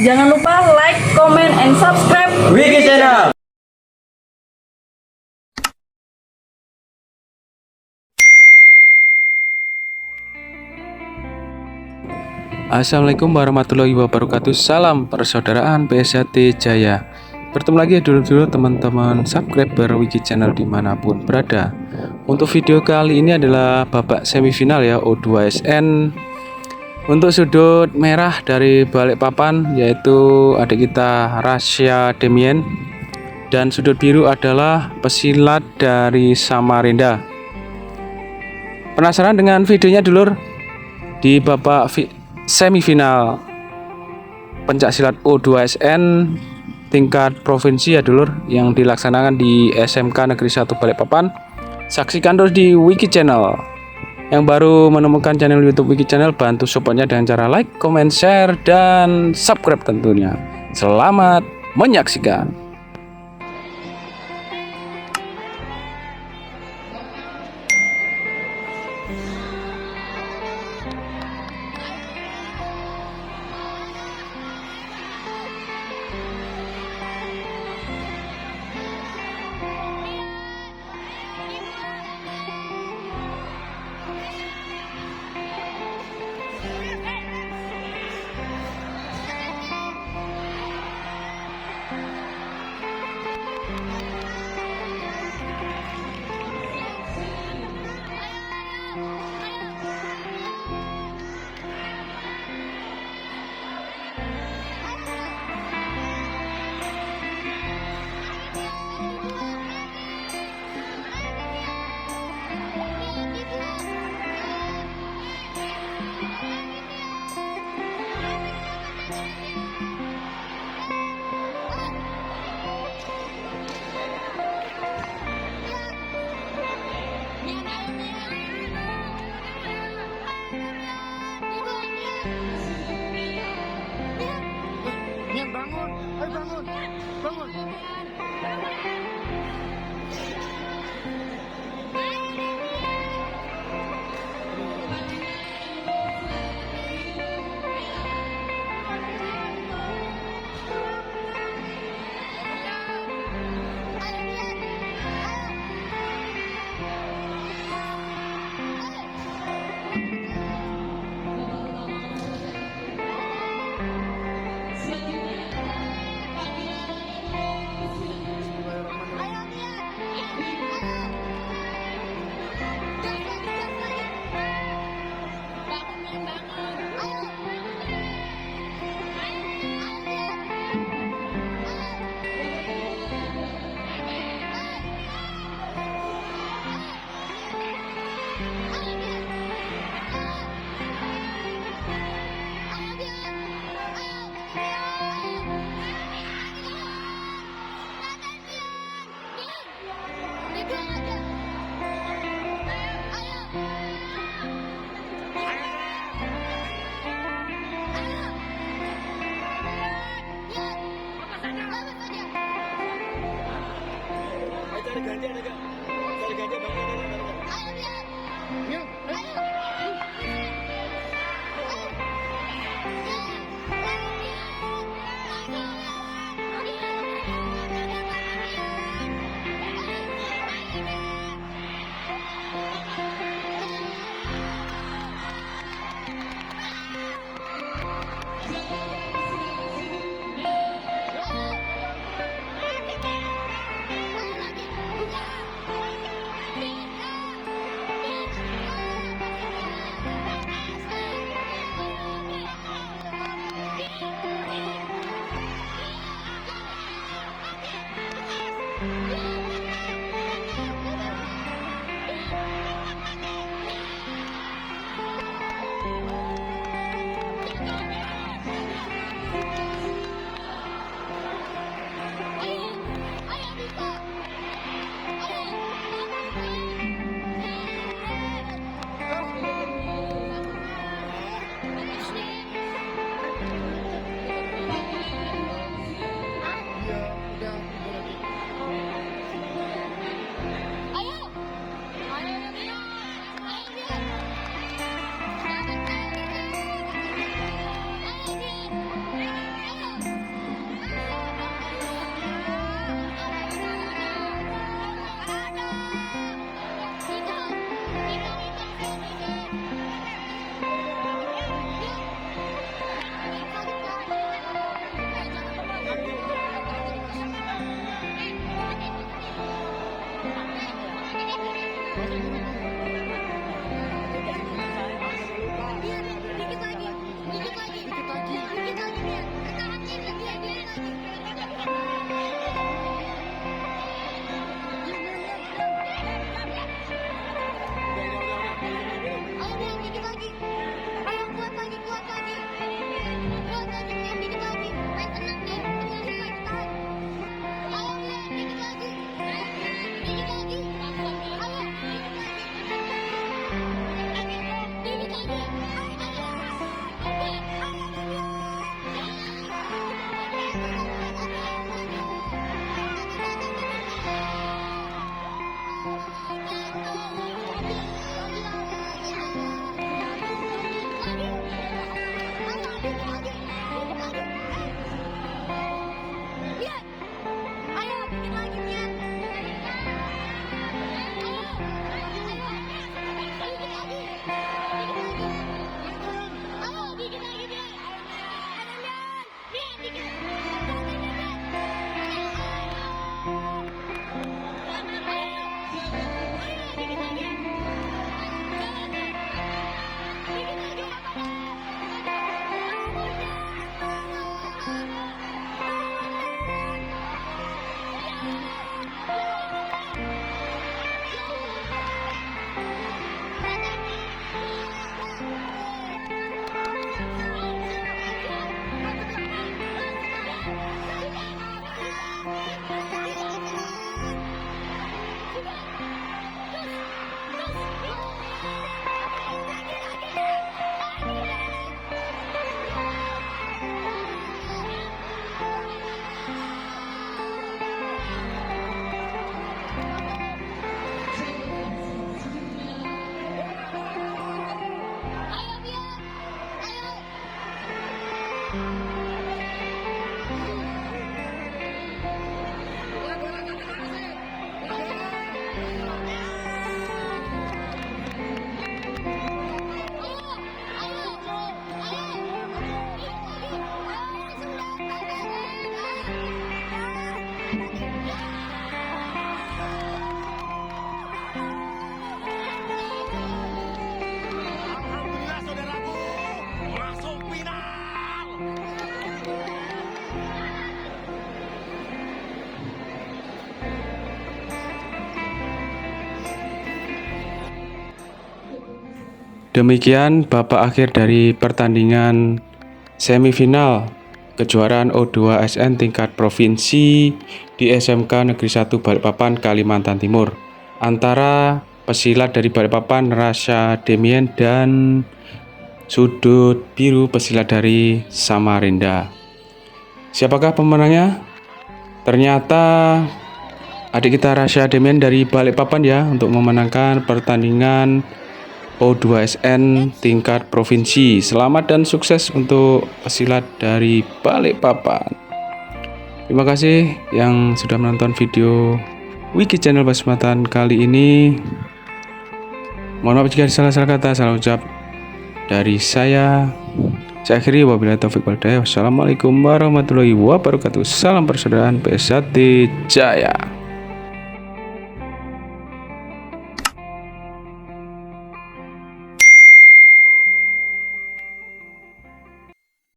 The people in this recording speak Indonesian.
Jangan lupa like, comment, and subscribe Wiki Channel. Assalamualaikum warahmatullahi wabarakatuh. Salam persaudaraan PSHT Jaya. Bertemu lagi dulu teman-teman subscriber Wiki Channel dimanapun berada. Untuk video kali ini adalah babak semifinal ya, U2SN. Untuk sudut merah dari Balikpapan yaitu adik kita Rasya Demien, dan sudut biru adalah pesilat dari Samarinda. Penasaran dengan videonya dulur? Di babak semifinal pencaksilat U2SN tingkat provinsi ya dulur, yang dilaksanakan di SMK Negeri 1 Balikpapan. Saksikan terus di Wiki Channel. Yang baru menemukan channel YouTube Wiki Channel, bantu supportnya dengan cara like, comment, share, dan subscribe tentunya. Selamat menyaksikan. Bangun, ayo bangun, bangun. Demikian babak akhir dari pertandingan semifinal kejuaraan O2SN tingkat provinsi di SMK Negeri 1 Balikpapan, Kalimantan Timur antara pesilat dari Balikpapan Rasha Demien dan sudut biru pesilat dari Samarinda. Siapakah pemenangnya? Ternyata adik kita Rasha Demien dari Balikpapan ya, untuk memenangkan pertandingan O2SN tingkat provinsi. Selamat dan sukses untuk pesilat dari Balikpapan. Terima kasih yang sudah menonton video Wiki Channel Basmatan kali ini. Mohon maaf jika salah-salah kata, salah ucap dari saya. Saya akhiri, wabillahi taufiq wal hidayah. Wassalamualaikum warahmatullahi wabarakatuh. Salam persaudaraan PSAT Jaya.